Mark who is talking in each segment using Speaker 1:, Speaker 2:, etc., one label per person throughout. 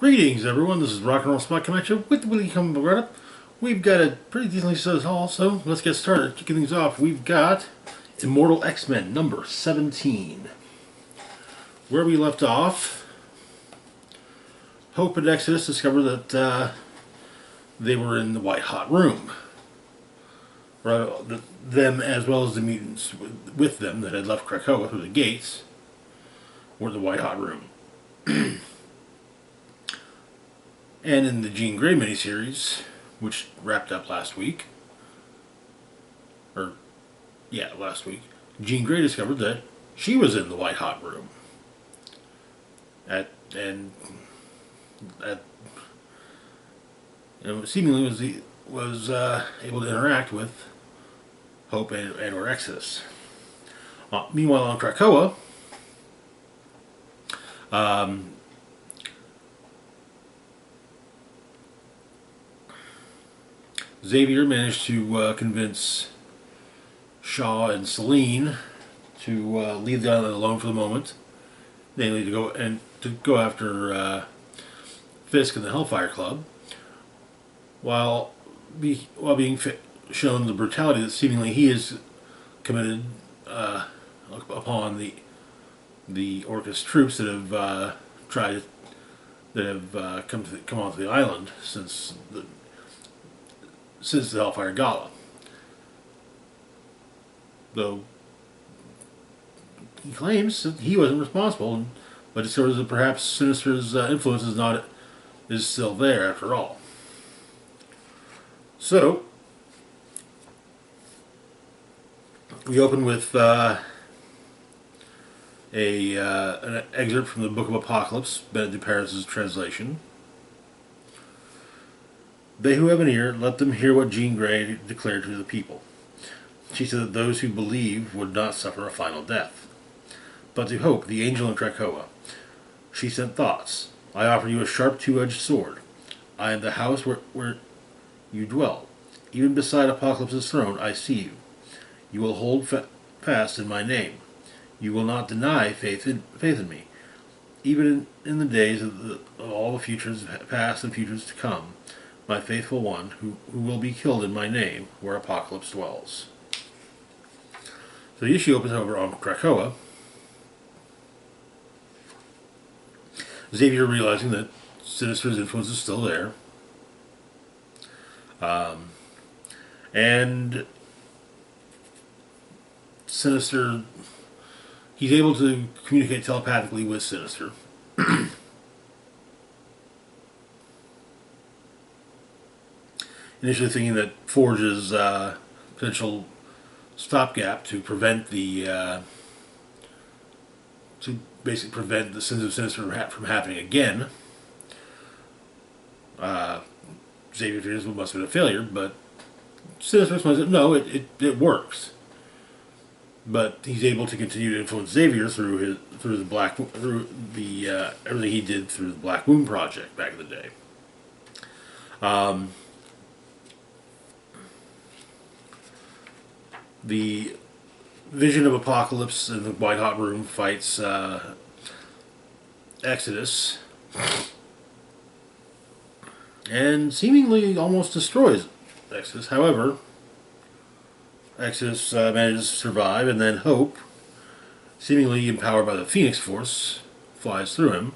Speaker 1: Greetings, everyone. This is Rock and Roll Spot Connection with the Willie coming right up. We've got a pretty decently sized haul, so let's get started. Kicking things off, we've got Immortal X-Men number 17. Where we left off, Hope and Exodus discovered that they were in the White Hot Room. Them, as well as the mutants with them that had left Krakoa through the gates, were in the White Hot Room. And in the Jean Grey miniseries, which wrapped up last week, last week, Jean Grey discovered that she was in the White Hot Room. And seemingly was able to interact with Hope and or Exodus. Meanwhile, on Krakoa, Xavier managed to convince Shaw and Selene to leave the island alone for the moment, namely to go after Fisk and the Hellfire Club, while being shown the brutality that seemingly he has committed upon the Orcus troops that have come onto the island since the Hellfire Gala. Though he claims that he wasn't responsible, but discovers that perhaps Sinister's influence is still there after all. So we open with an excerpt from the Book of Apocalypse, Benedict Paris' translation. They who have an ear, let them hear what Jean Grey declared to the people. She said that those who believe would not suffer a final death. But to Hope, the angel in Krakoa, she sent thoughts. I offer you a sharp two-edged sword. I am the house where you dwell. Even beside Apocalypse's throne, I see you. You will hold fast in my name. You will not deny faith in me. Even in the days of all the futures past and futures to come, my faithful one, who will be killed in my name, where Apocalypse dwells. So the issue opens over on Krakoa. Xavier realizing that Sinister's influence is still there. And Sinister, he's able to communicate telepathically with Sinister. Initially thinking that Forge's potential stopgap to prevent to basically prevent the sins of Sinister from happening again. Xavier fears it must have been a failure, but Sinister explains that no, it works. But he's able to continue to influence Xavier through everything he did through the Black Moon Project back in the day. The Vision of Apocalypse in the White Hot Room fights Exodus and seemingly almost destroys Exodus. However, Exodus manages to survive, and then Hope, seemingly empowered by the Phoenix Force, flies through him.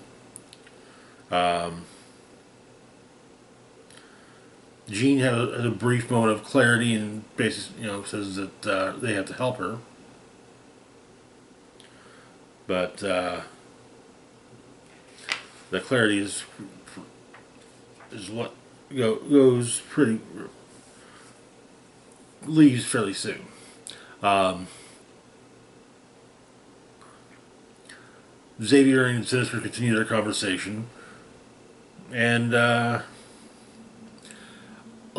Speaker 1: Jean has a brief moment of clarity and basically, says that they have to help her. But the clarity is what leaves fairly soon. Xavier and Sinister continue their conversation, and a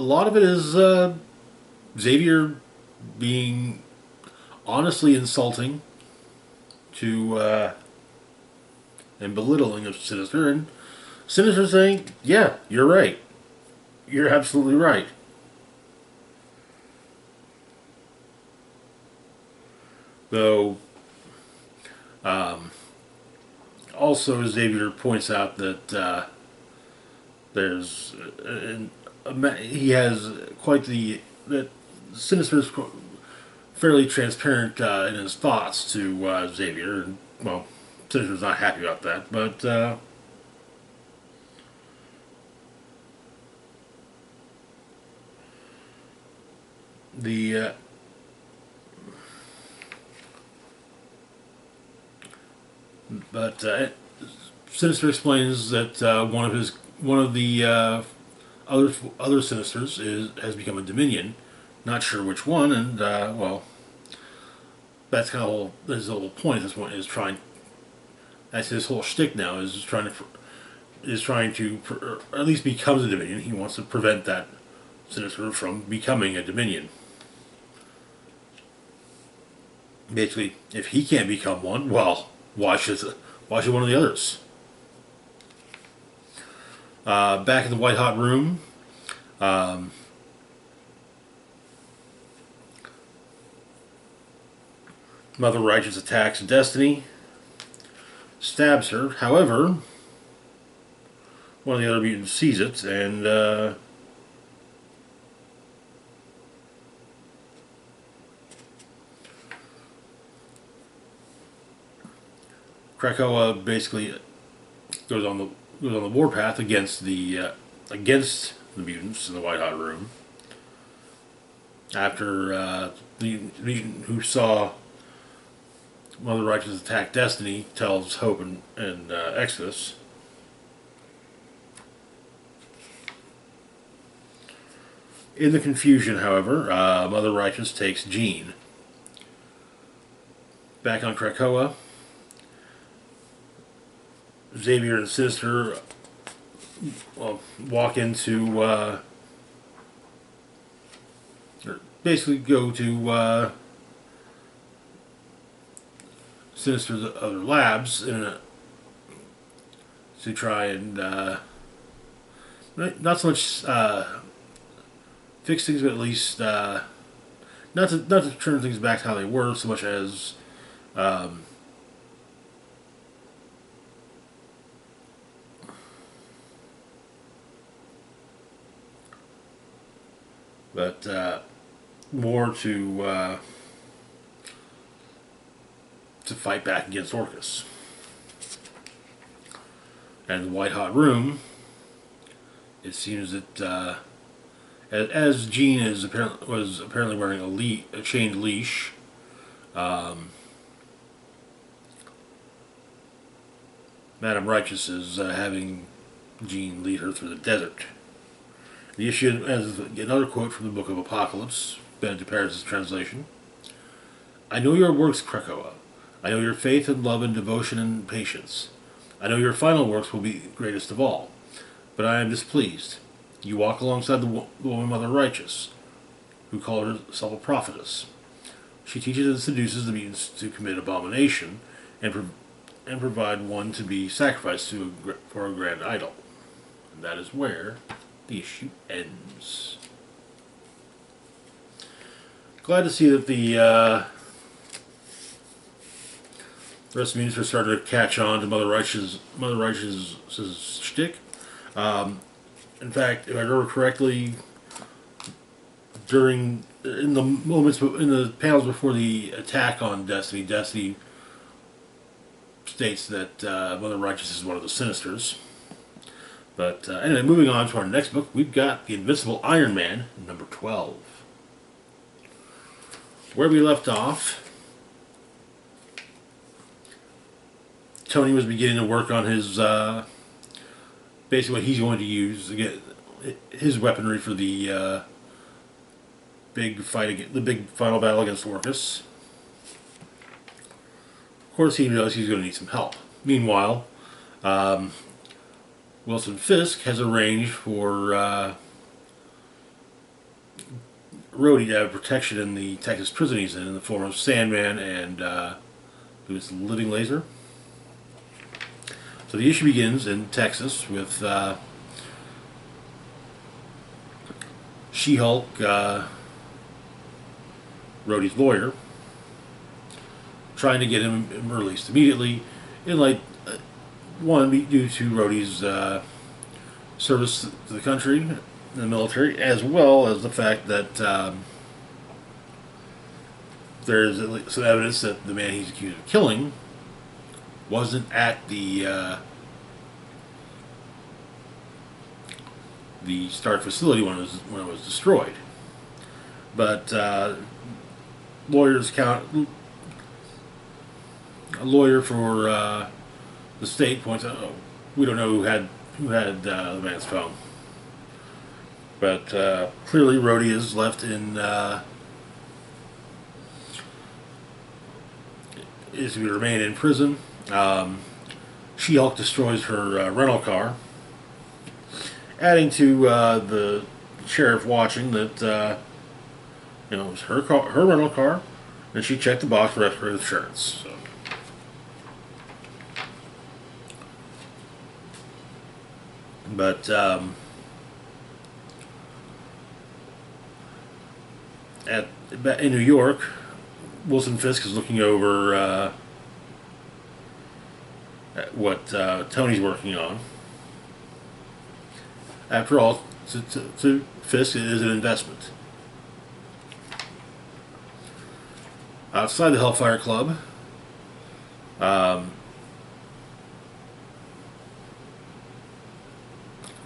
Speaker 1: lot of it is Xavier being honestly insulting to and belittling of Sinister, and Sinister saying, "Yeah, you're right. You're absolutely right." Though, also Xavier points out that There's he has quite that Sinister's fairly transparent in his thoughts to Xavier, and well, Sinister's not happy about that, but the but Sinister explains that one of the other Sinisters has become a Dominion. Not sure which one, and well, that's kind of his whole point. This one is trying. That's his whole shtick now. Is trying to or at least becomes a Dominion. He wants to prevent that Sinister from becoming a Dominion. Basically, if he can't become one, well, why should one of the others? Back in the White Hot Room, Mother Righteous attacks Destiny, stabs her. However, one of the other mutants sees it, and Krakoa basically goes on the warpath against the mutants in the White Hot Room. After the mutant who saw Mother Righteous attack Destiny tells Hope and Exodus. In the confusion, however, Mother Righteous takes Jean. Back on Krakoa, Xavier and Sinister walk into, or basically go to Sinister's other labs to try and not so much fix things, but at least not to turn things back to how they were, so much as but more to fight back against Orcus. And in the White Hot Room, it seems that as Jean was apparently wearing a chained leash, Madame Righteous is having Jean lead her through the desert. The issue has another quote from the Book of Apocalypse, Benedict Paris' translation. I know your works, Krakoa. I know your faith and love and devotion and patience. I know your final works will be greatest of all. But I am displeased. You walk alongside the woman Mother Righteous, who called herself a prophetess. She teaches and seduces the mutants to commit abomination and provide one to be sacrificed for a grand idol. And that is where the issue ends. Glad to see that the rest of the mutants are starting to catch on to Mother Righteous' shtick. In fact, if I remember correctly, in the panels before the attack on Destiny, Destiny states that Mother Righteous is one of the Sinisters. But anyway, moving on to our next book, we've got The Invincible Iron Man, number 12. Where we left off, Tony was beginning to work on his, basically what he's going to use to get his weaponry for the big final battle against Orcus. Of course, he knows he's going to need some help. Meanwhile, Wilson Fisk has arranged for Rhodey to have protection in the Texas prison he's in the form of Sandman and who's Living Laser. So the issue begins in Texas with She-Hulk, Rhodey's lawyer, trying to get him released immediately, in due to Rhodey's service to the country, the military, as well as the fact that there's at least some evidence that the man he's accused of killing wasn't at the Stark facility when it was destroyed. But lawyers count a lawyer for the state points out, oh, we don't know who had the man's phone. But clearly, Rhodey is left in is to remain in prison. She-Hulk destroys her rental car, adding to the sheriff watching that it was her rental car, and she checked the box for extra insurance. So. But in New York, Wilson Fisk is looking over at what Tony's working on. After all, to Fisk, it is an investment. Outside the Hellfire Club,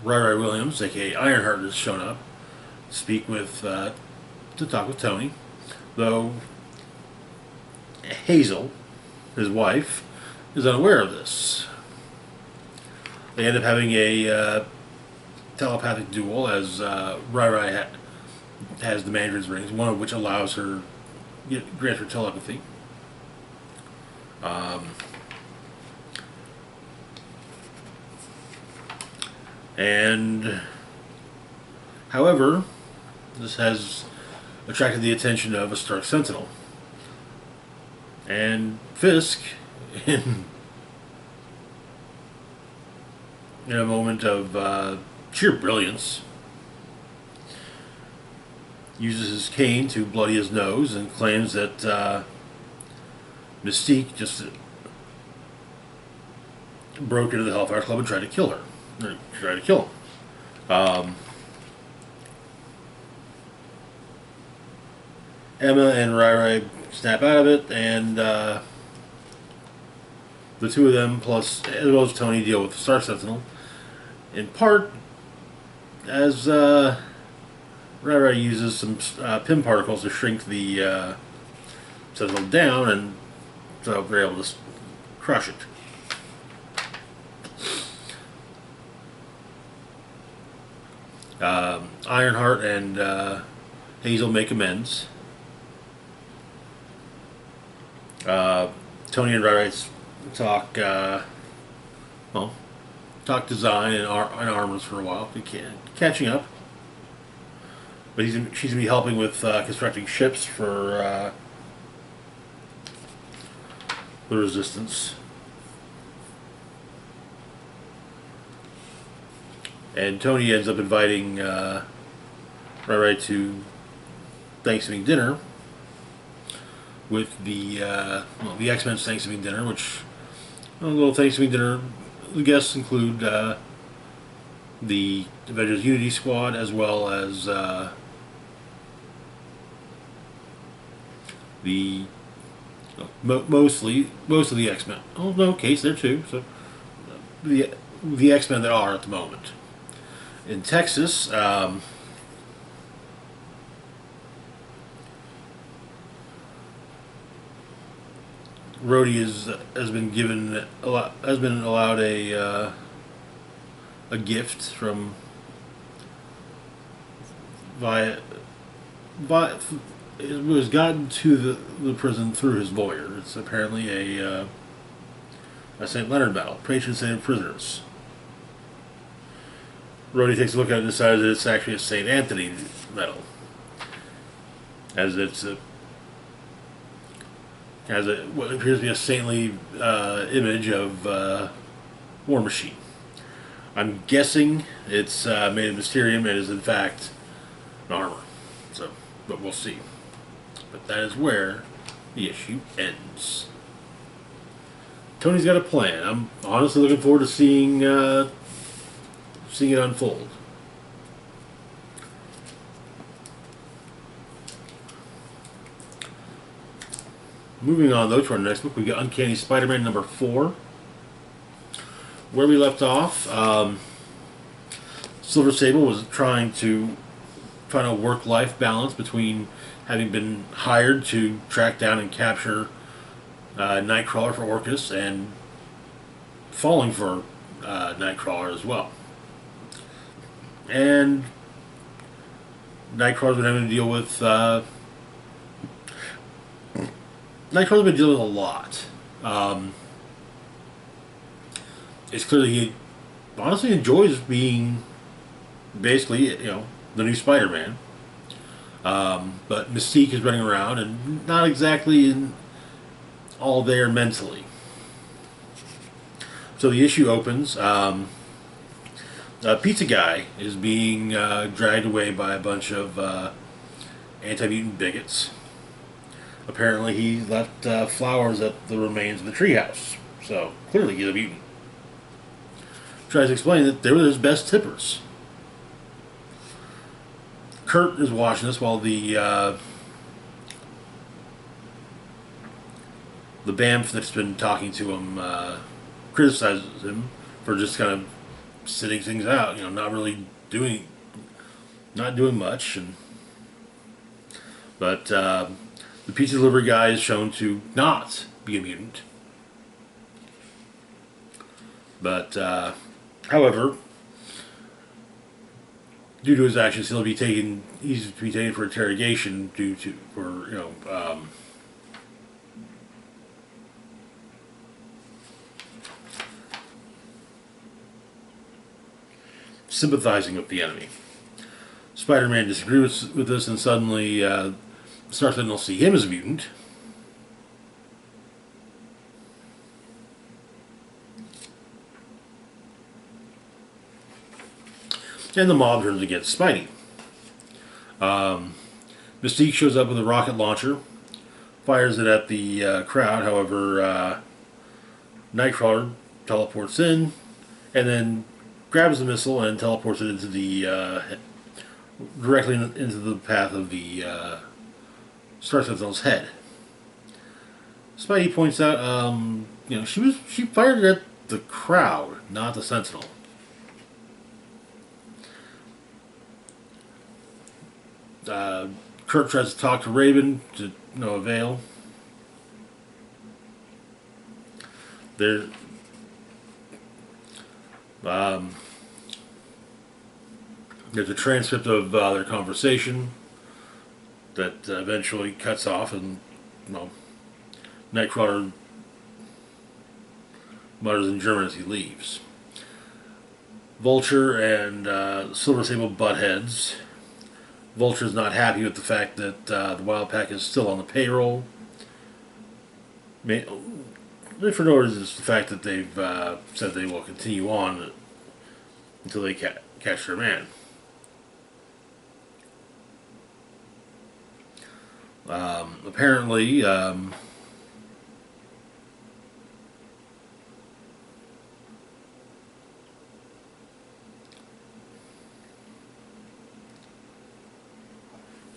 Speaker 1: Rai Williams, aka Ironheart, has shown up to speak with, to talk with Tony. Though Hazel, his wife, is unaware of this. They end up having a telepathic duel as Rai has the Mandarin's rings, one of which allows her grant her telepathy. And however, this has attracted the attention of a Stark Sentinel. And Fisk, in a moment of sheer brilliance, uses his cane to bloody his nose and claims that Mystique just broke into the Hellfire Club and tried to kill her. Or tried to kill him. Emma and Rai snap out of it, and the two of them, plus as well as Tony, deal with the Star Sentinel. In part, as Rai uses some PIM particles to shrink the Sentinel down, and so they're able to crush it. Ironheart and Hazel make amends. Tony and Rai talk, talk design and armors for a while, catching up. But she's going to be helping with constructing ships for the Resistance. And Tony ends up inviting Rai to Thanksgiving dinner with the X-Men's Thanksgiving dinner, which a little Thanksgiving dinner. The guests include the Avengers Unity Squad, as well as most of the X-Men. Oh no, Case there too. So the X-Men that are at the moment. In Texas, Rhodey has been allowed a gift from it was gotten to the prison through his lawyer. It's apparently a St. Leonard medal, patron saint of prisoners. Rhodey takes a look at it and decides that it's actually a St. Anthony medal, as it's has what appears to be a saintly image of War Machine. I'm guessing it's made of Mysterium and is in fact an armor. So, but we'll see. But that is where the issue ends. Tony's got a plan. I'm honestly looking forward to seeing seeing it unfold. Moving on, though, to our next book, we got Uncanny Spider-Man number 4. Where we left off, Silver Sable was trying to find a work-life balance between having been hired to track down and capture Nightcrawler for Orcus and falling for Nightcrawler as well. And Nightcrawler's been having to deal with... Nightcrawler's been dealing with a lot. It's clear that he honestly enjoys being basically, the new Spider-Man. But Mystique is running around and not exactly all there mentally. So the issue opens. Pizza Guy is being dragged away by a bunch of anti-mutant bigots. Apparently he left flowers at the remains of the treehouse. So clearly he's a mutant. Tries to explain that they were his best tippers. Kurt is watching this while the BAMF that's been talking to him criticizes him for just kind of sitting things out, not really doing much. But the pizza delivery guy is shown to not be a mutant. But however, due to his actions, he's to be taken for interrogation sympathizing with the enemy. Spider-Man disagrees with this and suddenly Star Sentinel see him as a mutant. And the mob turns against Spidey. Mystique shows up with a rocket launcher, fires it at the crowd. However, Nightcrawler teleports in, and then grabs the missile and teleports it into directly into the path of the Star Sentinel's head. Spidey points out, she fired it at the crowd, not the Sentinel. Kurt tries to talk to Raven to no avail. There's a transcript of their conversation that eventually cuts off, and Nightcrawler mutters in German as he leaves. Vulture and Silver Sable butt heads. Vulture's not happy with the fact that the Wild Pack is still on the payroll. For no reason, it's the fact that they've said they will continue on until they catch their man. Apparently,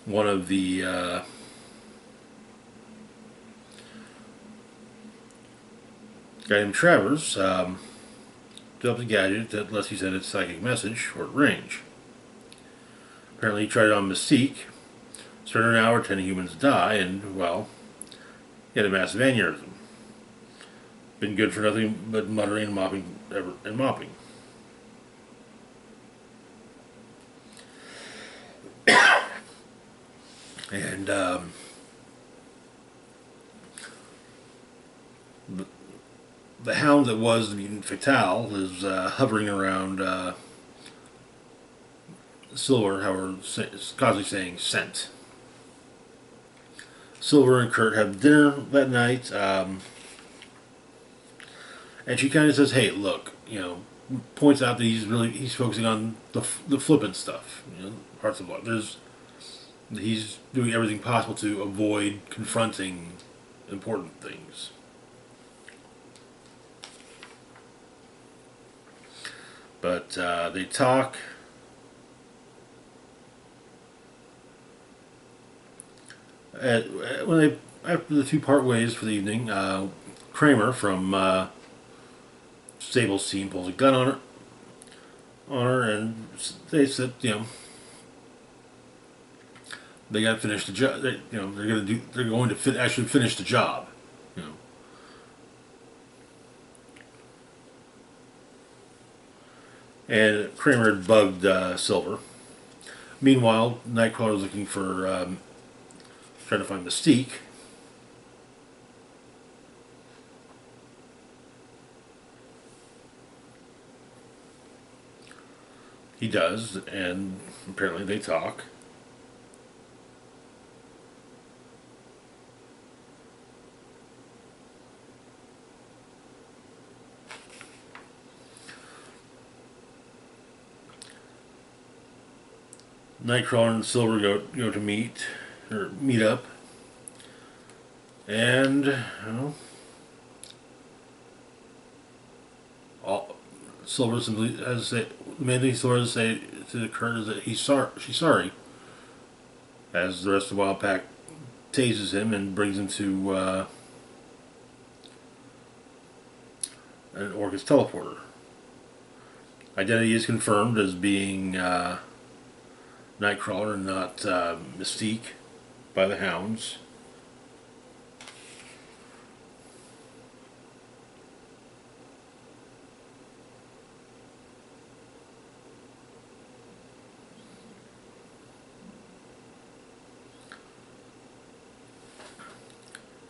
Speaker 1: one of the guy named Travers developed a gadget that lets you send a psychic message short range. Apparently he tried it on Mystique. Started an hour, 10 humans die, and, well, he had a massive aneurysm. Been good for nothing but muttering and mopping. And the hound that was the mutant Fatale is hovering around Silver, however, constantly saying "scent." Silver and Kurt have dinner that night, and she kind of says, "Hey, look," points out that he's focusing on the flippant stuff, parts of life. He's doing everything possible to avoid confronting important things. But they talk. When they after the two part ways for the evening, Kramer from Sable's team pulls a gun on her, and they said, they got to finish the job. They're going to actually finish the job. You know. And Kramer had bugged Silver. Meanwhile, Nightcrawler is looking for, trying to find Mystique. He does, and apparently they talk. Nightcrawler and Silver go to meet up, and Silver simply has to say, the main thing Silver has to say to Kurt is that she's sorry. As the rest of the Wild Pack tases him and brings him to an Orchis teleporter. Identity is confirmed as being Nightcrawler and not Mystique by the Hounds.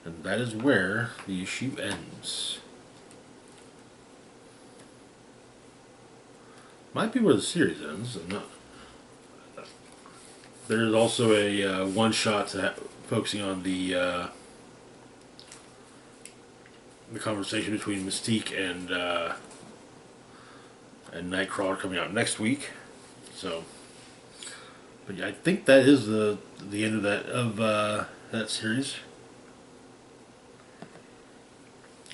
Speaker 1: And that is where the issue ends. Might be where the series ends. I'm not. There's also a one-shot focusing on the conversation between Mystique and Nightcrawler coming out next week. So, but yeah, I think that is the end of that series.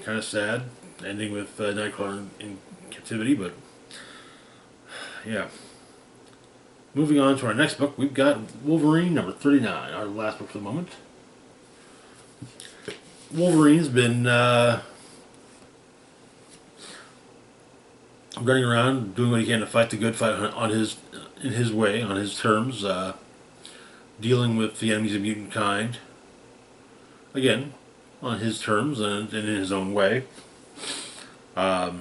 Speaker 1: Kind of sad ending with Nightcrawler in captivity, but yeah. Moving on to our next book, we've got Wolverine number 39, our last book for the moment. Wolverine's been running around, doing what he can to fight the good fight in his way, on his terms, dealing with the enemies of mutant kind. Again, on his terms and in his own way. Running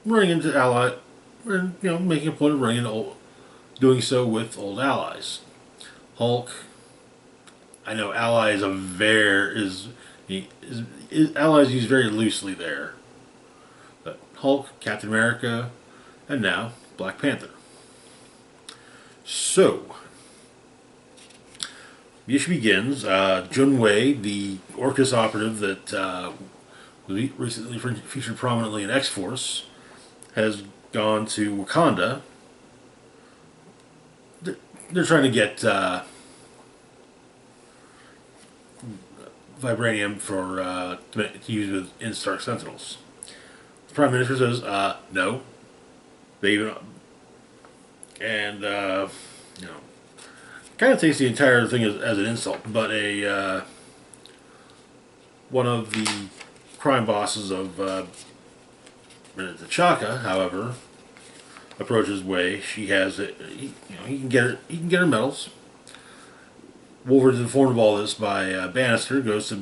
Speaker 1: into and making a point of running into doing so with old allies. Hulk, I know ally is allies used very loosely there. But Hulk, Captain America, and now Black Panther. So, the issue begins. Jun Wei, the Orchis operative that was recently featured prominently in X-Force, has gone to Wakanda. They're trying to get vibranium to use in Stark Sentinels. The Prime Minister says, no. They even... And, kind of takes the entire thing as an insult, but one of the crime bosses of T'Chaka, however, approaches Wei. She has it. He can get her medals. Wolverine's informed of all this by Bannister. Ends up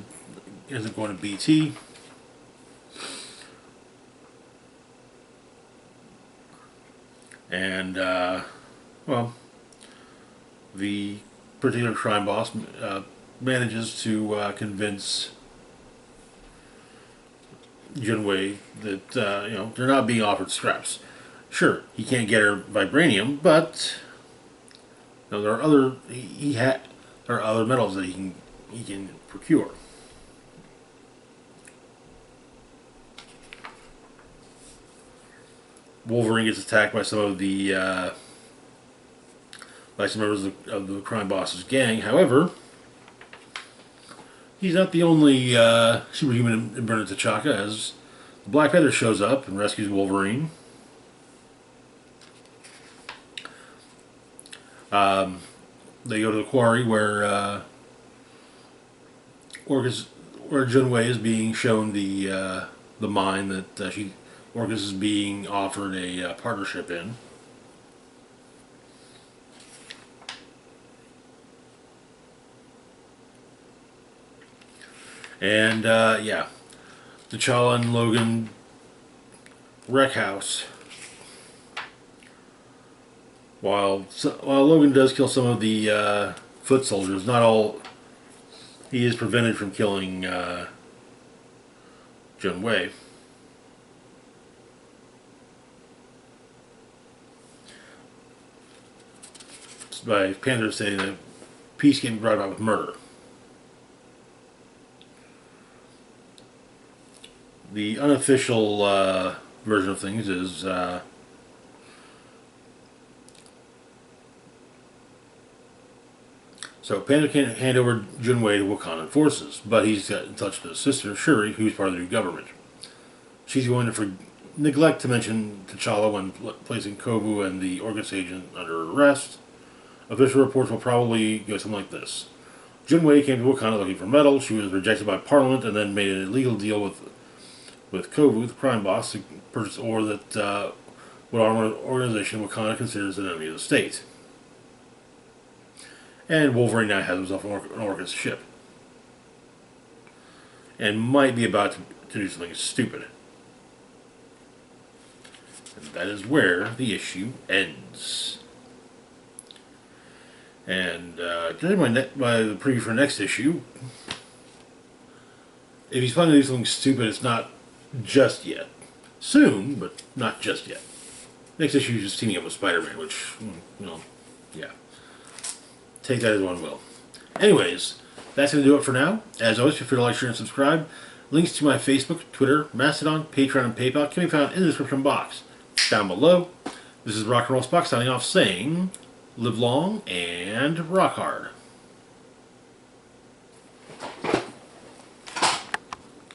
Speaker 1: going to BT. And the particular crime boss manages to convince Junwei that they're not being offered scraps. Sure, he can't get her vibranium, but there are other there are other metals that he can procure. Wolverine gets attacked by some of the by some members of the crime boss's gang. However, he's not the only superhuman in T'Chaka, as Black Panther shows up and rescues Wolverine. They go to the quarry where Orcus, where Junwei is being shown the mine that Orcus is being offered a partnership in. And yeah, T'Challa and Logan wreck house. While Logan does kill some of the foot soldiers, not all. He is prevented from killing Junwei. By Panther saying that peace can be brought about with murder. The unofficial version of things is so Panda can't hand over Junwei to Wakandan forces, but he's got in touch with his sister Shuri, who's part of the new government. She's going to neglect to mention T'Challa when placing Kovu and the Orcus agent under arrest. Official reports will probably go something like this: Junwei came to Wakanda looking for metal. She was rejected by Parliament and then made an illegal deal with Kovu, the crime boss, to purchase ore that would arm an organization Wakanda considers an enemy of the state. And Wolverine now has himself an Orcus ship. And might be about to do something stupid. And that is where the issue ends. And judging by the preview for next issue, if he's planning to do something stupid, it's not just yet. Soon, but not just yet. Next issue is just teaming up with Spider-Man, which, yeah. Take that as one will. Anyways, that's going to do it for now. As always, feel free to like, share, and subscribe. Links to my Facebook, Twitter, Mastodon, Patreon, and PayPal can be found in the description box down below. This is Rock and Roll Spock signing off saying, live long and rock hard.